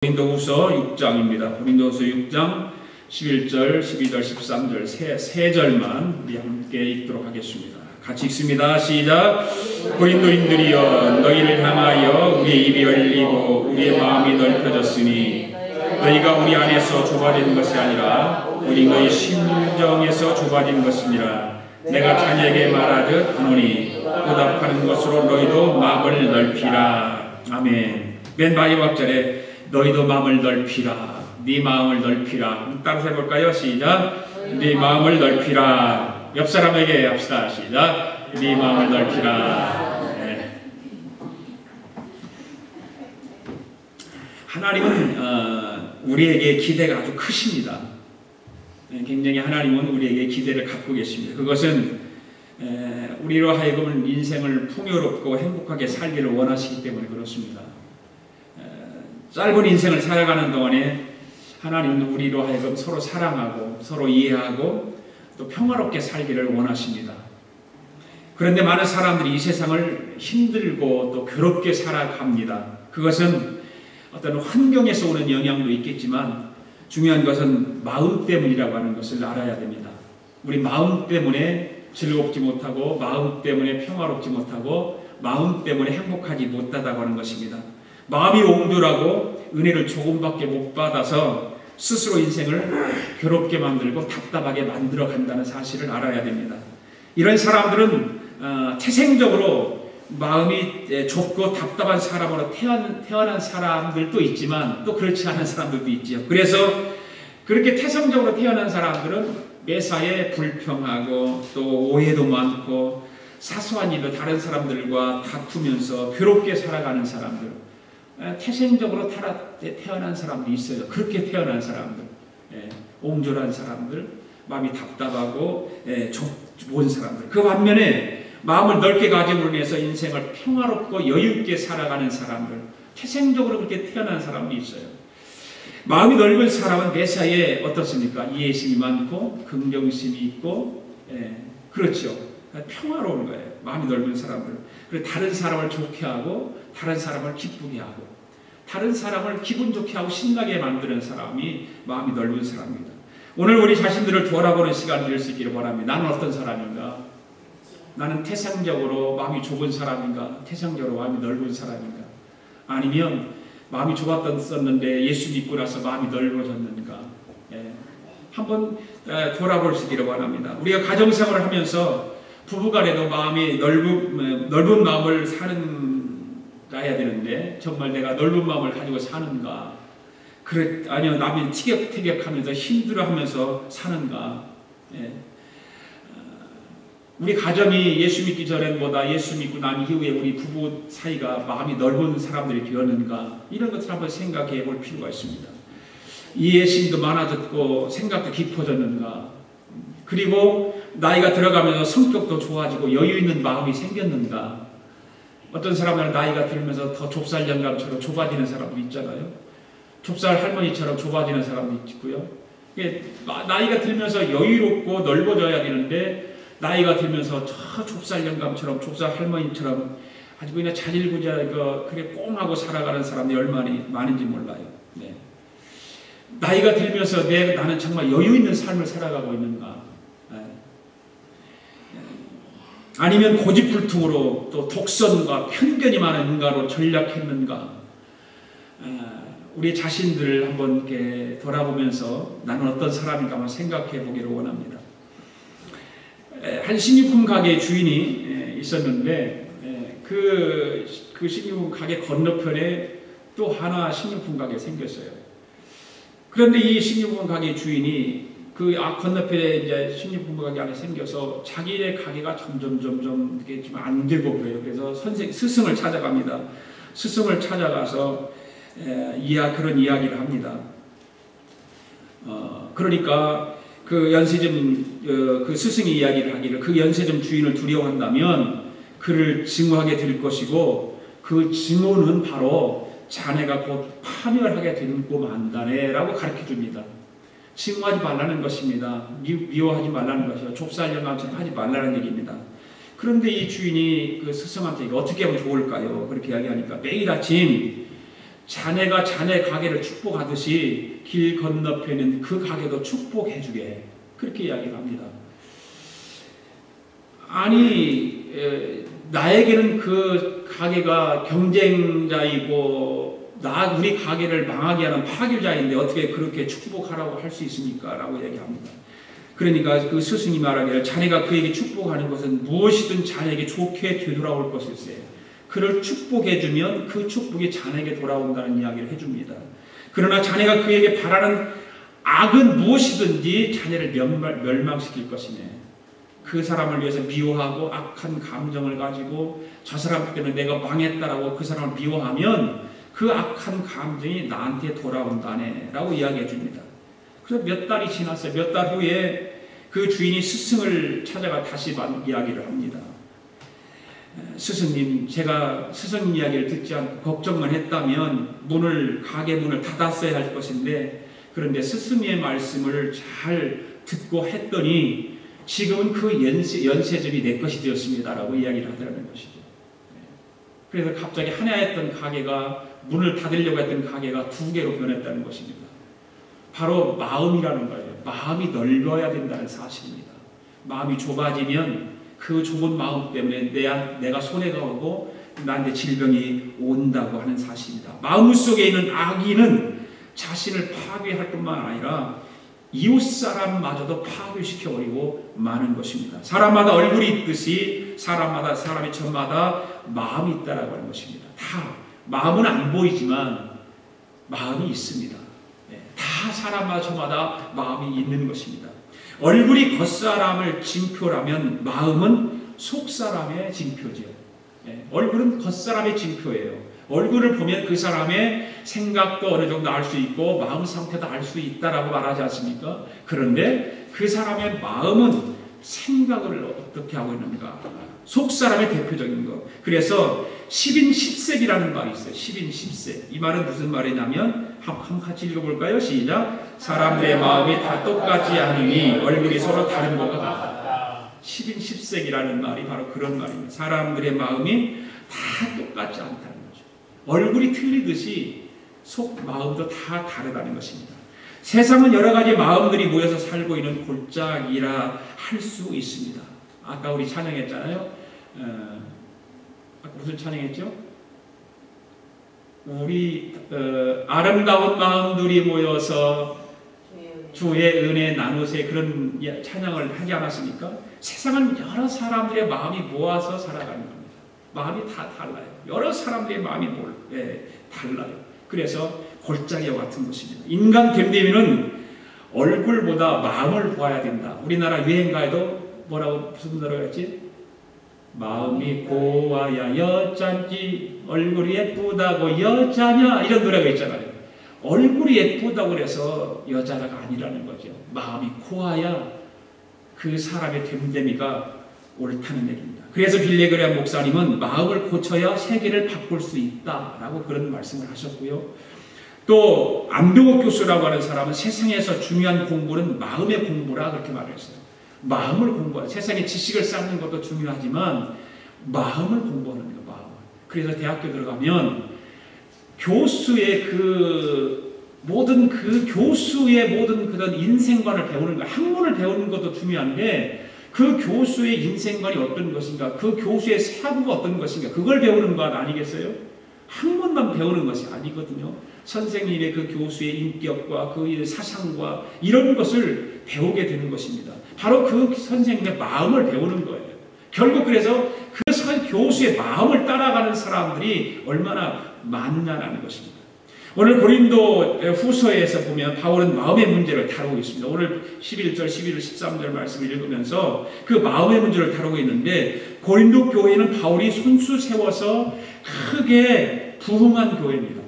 고린도후서 6장입니다. 고린도후서 6장 11절, 12절, 13절 세 절만 우리 함께 읽도록 하겠습니다. 같이 읽습니다. 시작. 고린도인들이여, 너희를 향하여 우리의 입이 열리고 우리의 마음이 넓혀졌으니 너희가 우리 안에서 좁아진 것이 아니라 우리 너희 심정에서 좁아진 것이니라. 내가 자녀에게 말하듯 하노니 보답하는 것으로 너희도 마음을 넓히라. 아멘. 맨 마지막 절에 너희도 마음을 넓히라. 네 마음을 넓히라. 따라서 해볼까요? 시작. 네 마음을 넓히라. 옆 사람에게 합시다. 시작. 네 마음을 넓히라. 네. 하나님은 우리에게 기대가 아주 크십니다. 굉장히 하나님은 우리에게 기대를 갖고 계십니다. 그것은 우리로 하여금 인생을 풍요롭고 행복하게 살기를 원하시기 때문에 그렇습니다. 짧은 인생을 살아가는 동안에 하나님은 우리로 하여금 서로 사랑하고 서로 이해하고 또 평화롭게 살기를 원하십니다. 그런데 많은 사람들이 이 세상을 힘들고 또 괴롭게 살아갑니다. 그것은 어떤 환경에서 오는 영향도 있겠지만 중요한 것은 마음 때문이라고 하는 것을 알아야 됩니다. 우리 마음 때문에 즐겁지 못하고 마음 때문에 평화롭지 못하고 마음 때문에 행복하지 못하다고 하는 것입니다. 마음이 옹졸하고 은혜를 조금밖에 못 받아서 스스로 인생을 괴롭게 만들고 답답하게 만들어 간다는 사실을 알아야 됩니다. 이런 사람들은 태생적으로 마음이 좁고 답답한 사람으로 태어난 사람들도 있지만 또 그렇지 않은 사람들도 있지요. 그래서 그렇게 태생적으로 태어난 사람들은 매사에 불평하고 또 오해도 많고 사소한 일로 다른 사람들과 다투면서 괴롭게 살아가는 사람들, 태생적으로 태어난 사람들이 있어요. 그렇게 태어난 사람들, 옹졸한 사람들, 마음이 답답하고 좁은 사람들. 그 반면에 마음을 넓게 가짐으로 인해서 인생을 평화롭고 여유있게 살아가는 사람들, 태생적으로 그렇게 태어난 사람들이 있어요. 마음이 넓은 사람은 매사에 어떻습니까? 이해심이 많고 긍정심이 있고, 그렇죠. 평화로운 거예요. 마음이 넓은 사람들. 그리고 다른 사람을 좋게 하고 다른 사람을 기쁘게 하고 다른 사람을 기분 좋게 하고 신나게 만드는 사람이 마음이 넓은 사람입니다. 오늘 우리 자신들을 돌아보는 시간이 될 수 있기를 바랍니다. 나는 어떤 사람인가? 나는 태생적으로 마음이 좁은 사람인가? 태생적으로 마음이 넓은 사람인가? 아니면 마음이 좁았었는데 예수 믿고 나서 마음이 넓어졌는가? 한번 돌아볼 수 있기를 바랍니다. 우리가 가정생활을 하면서 부부간에도 마음이 넓은 마음을 살아야 되는데 정말 내가 넓은 마음을 가지고 사는가? 아니요, 남이 티격태격하면서 힘들어하면서 사는가? 우리 가정이 예수 믿기 전보다 예수 믿고 난 이후에 우리 부부 사이가 마음이 넓은 사람들이 되었는가? 이런 것을 한번 생각해 볼 필요가 있습니다. 이해심도 많아졌고 생각도 깊어졌는가? 그리고 나이가 들어가면서 성격도 좋아지고 여유 있는 마음이 생겼는가? 어떤 사람들은 나이가 들면서 더 좁쌀 영감처럼 좁아지는 사람도 있잖아요. 좁쌀 할머니처럼 좁아지는 사람도 있고요. 나이가 들면서 여유롭고 넓어져야 되는데 나이가 들면서 저 좁쌀 영감처럼 좁쌀 할머니처럼 아주 그냥 자질구레하고 그래 꽁하고 살아가는 사람이 얼마나 많은지 몰라요. 나이가 들면서 나는 정말 여유 있는 삶을 살아가고 있는가? 아니면 고집불통으로 또 독선과 편견이 많은 인가로 전략했는가? 우리 자신들을 한번 이렇게 돌아보면서 나는 어떤 사람인가 한번 생각해 보기를 원합니다. 한 식료품 가게 주인이 있었는데 그 식료품 가게 건너편에 또 하나 식료품 가게 생겼어요. 그런데 이 식료품 가게 주인이 그 건너편에 이제 식료품 가게 안에 생겨서 자기의 가게가 점점 이렇게 좀 안 되고 그래요. 그래서 스승을 찾아갑니다. 스승을 찾아가서 그런 이야기를 합니다. 그러니까 그 연세점 그 스승이 이야기를 하기를 그 연세점 주인을 두려워한다면 그를 증오하게 될 것이고 그 증오는 바로 자네가 곧 파멸하게 되고 만다네라고 가르쳐 줍니다. 증오하지 말라는 것입니다. 미워하지 말라는 것이요. 좁쌀 영감처럼 하지 말라는 얘기입니다. 그런데 이 주인이 그 스승한테 어떻게 하면 좋을까요? 그렇게 이야기하니까 매일 아침 자네가 자네 가게를 축복하듯이 길 건너편에 있는 그 가게도 축복해주게. 그렇게 이야기를 합니다. 아니, 나에게는 그 가게가 경쟁자이고 우리 가게를 망하게 하는 파괴자인데 어떻게 그렇게 축복하라고 할 수 있습니까? 라고 얘기합니다. 그러니까 그 스승이 말하기를 자네가 그에게 축복하는 것은 무엇이든 자네에게 좋게 되돌아올 것일세. 그를 축복해주면 그 축복이 자네에게 돌아온다는 이야기를 해줍니다. 그러나 자네가 그에게 바라는 악은 무엇이든지 자네를 멸망시킬 것이네. 그 사람을 위해서 미워하고 악한 감정을 가지고 저 사람 때문에 내가 망했다라고 그 사람을 미워하면 그 악한 감정이 나한테 돌아온다네 라고 이야기해 줍니다. 그래서 몇 달이 지났어요. 몇 달 후에 그 주인이 스승을 찾아가 다시 이야기를 합니다. 스승님, 제가 스승님 이야기를 듣지 않고 걱정만 했다면 가게 문을 닫았어야 할 것인데, 그런데 스승의 말씀을 잘 듣고 했더니 지금은 그 연세점이 내 것이 되었습니다 라고 이야기를 하더라는 것이죠. 그래서 갑자기 하나 했던 가게가, 문을 닫으려고 했던 가게가 2개로 변했다는 것입니다. 바로 마음이라는 거예요. 마음이 넓어야 된다는 사실입니다. 마음이 좁아지면 그 좁은 마음 때문에 내가 손해가 오고 나한테 질병이 온다고 하는 사실입니다. 마음속에 있는 악인은 자신을 파괴할 뿐만 아니라 이웃 사람마저도 파괴시켜버리고 마는 것입니다. 사람마다 얼굴이 있듯이 사람의 전마다 마음이 있다라고 하는 것입니다. 다 마음은 안 보이지만 마음이 있습니다. 다 사람마다 저마다 마음이 있는 것입니다. 얼굴이 겉사람을 징표라면 마음은 속사람의 징표죠. 얼굴은 겉사람의 징표예요. 얼굴을 보면 그 사람의 생각도 어느 정도 알 수 있고 마음 상태도 알 수 있다라고 말하지 않습니까? 그런데 그 사람의 마음은 생각을 어떻게 하고 있는가? 속사람의 대표적인 것. 그래서 10인 10색이라는 말이 있어요. 10인 10색. 이 말은 무슨 말이냐면 한번 같이 읽어볼까요? 시작. 사람들의 마음이 다 똑같지 않으니 얼굴이 서로 다른 것과 같다. 10인 10색이라는 말이 바로 그런 말입니다. 사람들의 마음이 다 똑같지 않다는 거죠. 얼굴이 틀리듯이 속 마음도 다 다르다는 것입니다. 세상은 여러 가지 마음들이 모여서 살고 있는 골짜기라 할 수 있습니다. 아까 우리 찬양했잖아요. 아까 무슨 찬양했죠? 우리 아름다운 마음들이 모여서 주의 은혜 나누세, 그런 찬양을 하지 않았습니까? 세상은 여러 사람들의 마음이 모아서 살아가는 겁니다. 마음이 다 달라요. 여러 사람들의 마음이 달라요. 그래서 골짜기와 같은 것입니다. 인간 됨됨이는 얼굴보다 마음을 보아야 된다. 우리나라 유행가에도 무슨 노래가 있지? 마음이 고와야 여잔지 얼굴이 예쁘다고 여자냐, 이런 노래가 있잖아요. 얼굴이 예쁘다고 해서 여자가 아니라는 거죠. 마음이 고와야 그 사람의 됨됨이가 옳다는 얘기입니다. 그래서 빌리 그레이엄 목사님은 마음을 고쳐야 세계를 바꿀 수 있다라고 그런 말씀을 하셨고요. 또 안병옥 교수라고 하는 사람은 세상에서 중요한 공부는 마음의 공부라 그렇게 말했어요. 마음을 공부하는, 세상에 지식을 쌓는 것도 중요하지만 마음을 공부하는 거예요. 마음. 그래서 대학교 들어가면 교수의 교수의 모든 그런 인생관을 배우는 거, 학문을 배우는 것도 중요한데 그 교수의 인생관이 어떤 것인가, 그 교수의 사고가 어떤 것인가, 그걸 배우는 것 아니겠어요? 학문만 배우는 것이 아니거든요. 선생님의 그 교수의 인격과 그 사상과 이런 것을 배우게 되는 것입니다. 바로 그 선생님의 마음을 배우는 거예요. 결국 그래서 그 교수의 마음을 따라가는 사람들이 얼마나 많냐는 것입니다. 오늘 고린도 후서에서 보면 바울은 마음의 문제를 다루고 있습니다. 오늘 11절, 11절, 13절 말씀을 읽으면서 그 마음의 문제를 다루고 있는데, 고린도 교회는 바울이 손수 세워서 크게 부흥한 교회입니다.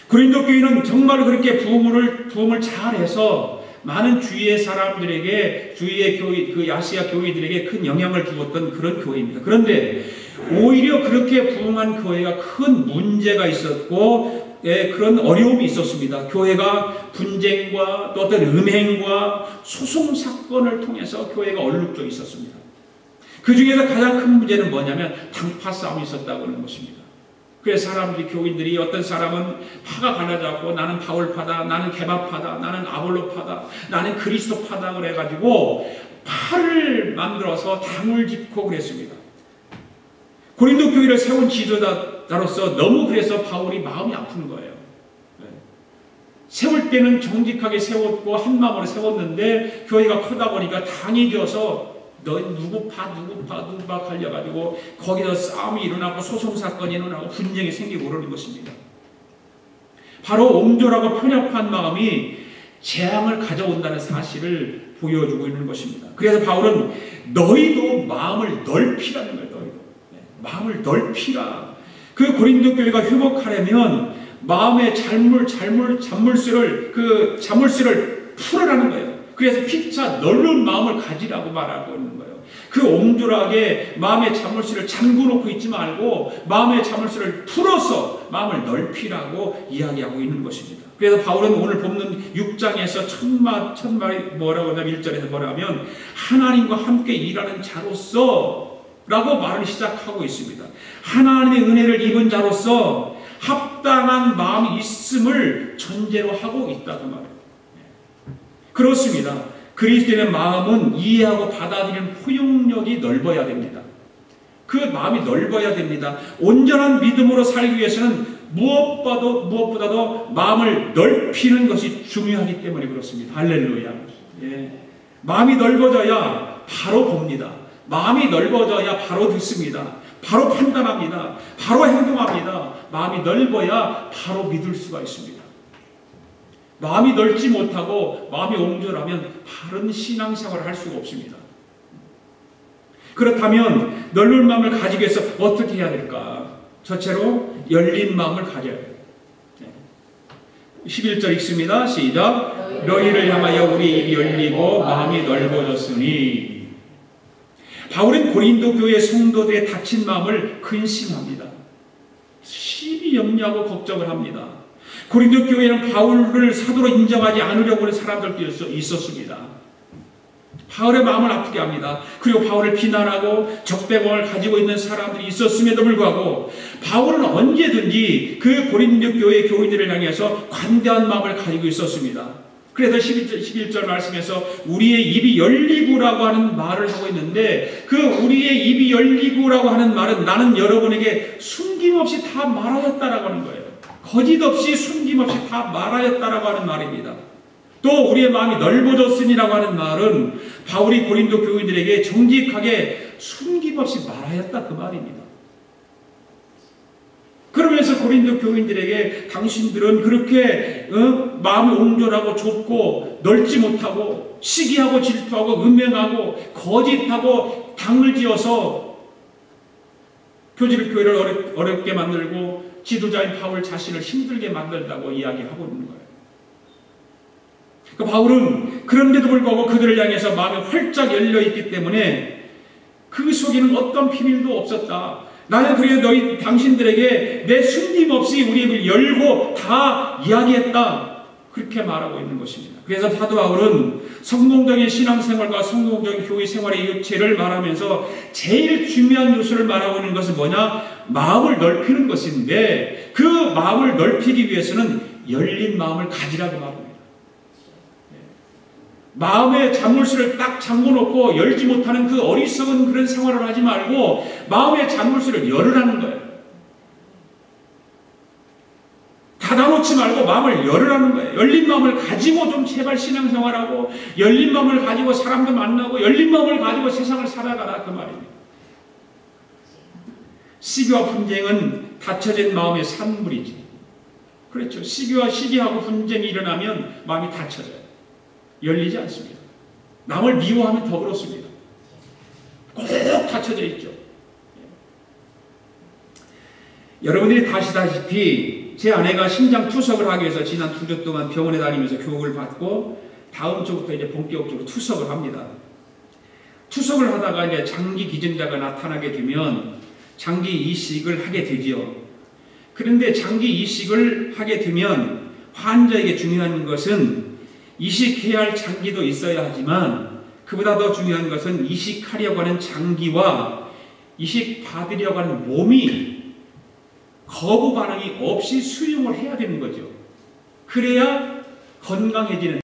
고린도 교회는 정말 그렇게 부흥을 잘해서 많은 주위의 사람들에게, 주위의 교회, 그 아시아 교회들에게 큰 영향을 주었던 그런 교회입니다. 그런데 오히려 그렇게 부흥한 교회가 큰 문제가 있었고, 그런 어려움이 있었습니다. 교회가 분쟁과 또 어떤 음행과 소송 사건을 통해서 교회가 얼룩져 있었습니다. 그 중에서 가장 큰 문제는 뭐냐면 당파 싸움이 있었다고 하는 것입니다. 그래서 사람들이, 교인들이, 어떤 사람은 파가 갈라졌고 나는 바울파다, 나는 개바파다, 나는 아볼로파다, 나는 그리스도파다 그래가지고 파를 만들어서 당을 짓고 그랬습니다. 고린도 교회를 세운 지도자로서 너무 그래서 바울이 마음이 아픈 거예요. 세울 때는 정직하게 세웠고 한 마음으로 세웠는데 교회가 크다 보니까 당이 져서 너 누구 파 갈려가지고 거기서 싸움이 일어나고 소송사건이 일어나고 분쟁이 생기고 그러는 것입니다. 바로 옹졸하고 편협한 마음이 재앙을 가져온다는 사실을 보여주고 있는 것입니다. 그래서 바울은 너희도 마음을 넓히라는 거예요. 너희도 마음을 넓히라. 그 고린도 교회가 회복하려면 마음의 자물쇠를 풀어라는 거예요. 그래서 피차 넓은 마음을 가지라고 말하고 있는 거예요. 그 옹졸하게 마음의 자물쇠를 잠궈놓고 있지 말고 마음의 자물쇠를 풀어서 마음을 넓히라고 이야기하고 있는 것입니다. 그래서 바울은 오늘 본문 6장에서 첫 말이 뭐라고 하냐면 1절에서 뭐라면 하나님과 함께 일하는 자로서 라고 말을 시작하고 있습니다. 하나님의 은혜를 입은 자로서 합당한 마음이 있음을 전제로 하고 있다고 말해요. 그렇습니다. 그리스도인의 마음은 이해하고 받아들이는 포용력이 넓어야 됩니다. 그 마음이 넓어야 됩니다. 온전한 믿음으로 살기 위해서는 무엇보다도 마음을 넓히는 것이 중요하기 때문에 그렇습니다. 할렐루야. 예. 마음이 넓어져야 바로 봅니다. 마음이 넓어져야 바로 듣습니다. 바로 판단합니다. 바로 행동합니다. 마음이 넓어야 바로 믿을 수가 있습니다. 마음이 넓지 못하고 마음이 옹졸하면 바른 신앙생활을 할 수가 없습니다. 그렇다면 넓은 마음을 가지기 위해서 어떻게 해야 될까? 첫째로 열린 마음을 가져야 돼요. 11절 읽습니다. 시작. 너희를 향하여 우리 입이 열리고 마음이 넓어졌으니. 바울은 고린도 교회 성도들의 다친 마음을 근심합니다. 심히 염려하고 걱정을 합니다. 고린도 교회는 바울을 사도로 인정하지 않으려고 하는 사람들도 있었습니다. 바울의 마음을 아프게 합니다. 그리고 바울을 비난하고 적대감을 가지고 있는 사람들이 있었음에도 불구하고 바울은 언제든지 그 고린도 교회 교인들을 향해서 관대한 마음을 가지고 있었습니다. 그래서 11절 말씀에서 우리의 입이 열리고라고 하는 말을 하고 있는데 그 우리의 입이 열리고라고 하는 말은 나는 여러분에게 숨김없이 다 말하였다라고 하는 거예요. 거짓 없이 숨김없이 다 말하였다라고 하는 말입니다. 또 우리의 마음이 넓어졌으니라고 하는 말은 바울이 고린도 교인들에게 정직하게 숨김없이 말하였다 그 말입니다. 그러면서 고린도 교인들에게 당신들은 그렇게 마음이 옹졸하고 좁고 넓지 못하고 시기하고 질투하고 음행하고 거짓하고 당을 지어서 교회를 어렵게 만들고 지도자인 바울 자신을 힘들게 만들다고 이야기하고 있는 거예요. 그러니까 바울은 그런데도 불구하고 그들을 향해서 마음이 활짝 열려있기 때문에 그 속에는 어떤 비밀도 없었다. 나는 그래서 당신들에게 내 숨김없이 우리 입을 열고 다 이야기했다. 그렇게 말하고 있는 것입니다. 그래서 사도 바울은 성공적인 신앙생활과 성공적인 교회 생활의 유체를 말하면서 제일 중요한 요소를 말하고 있는 것은 뭐냐? 마음을 넓히는 것인데 그 마음을 넓히기 위해서는 열린 마음을 가지라고 말합니다. 마음의 자물쇠를 딱 잠궈놓고 열지 못하는 그 어리석은 그런 생활을 하지 말고 마음의 자물쇠를 열으라는 거예요. 닫아놓지 말고 마음을 열으라는 거예요. 열린 마음을 가지고 좀 제발 신앙생활하고 열린 마음을 가지고 사람도 만나고 열린 마음을 가지고 세상을 살아가라 그 말입니다. 시기와 분쟁은 닫혀진 마음의 산물이지. 그렇죠. 시기하고 분쟁이 일어나면 마음이 닫혀져요. 열리지 않습니다. 남을 미워하면 더 그렇습니다. 꼭 닫혀져 있죠. 여러분들이 다시다시피 제 아내가 심장 투석을 하기 위해서 지난 2주 동안 병원에 다니면서 교육을 받고 다음 주부터 이제 본격적으로 투석을 합니다. 투석을 하다가 이제 장기 기증자가 나타나게 되면 장기 이식을 하게 되지요. 그런데 장기 이식을 하게 되면 환자에게 중요한 것은 이식해야 할 장기도 있어야 하지만 그보다 더 중요한 것은 이식하려고 하는 장기와 이식받으려고 하는 몸이 거부 반응이 없이 수용을 해야 되는 거죠. 그래야 건강해지는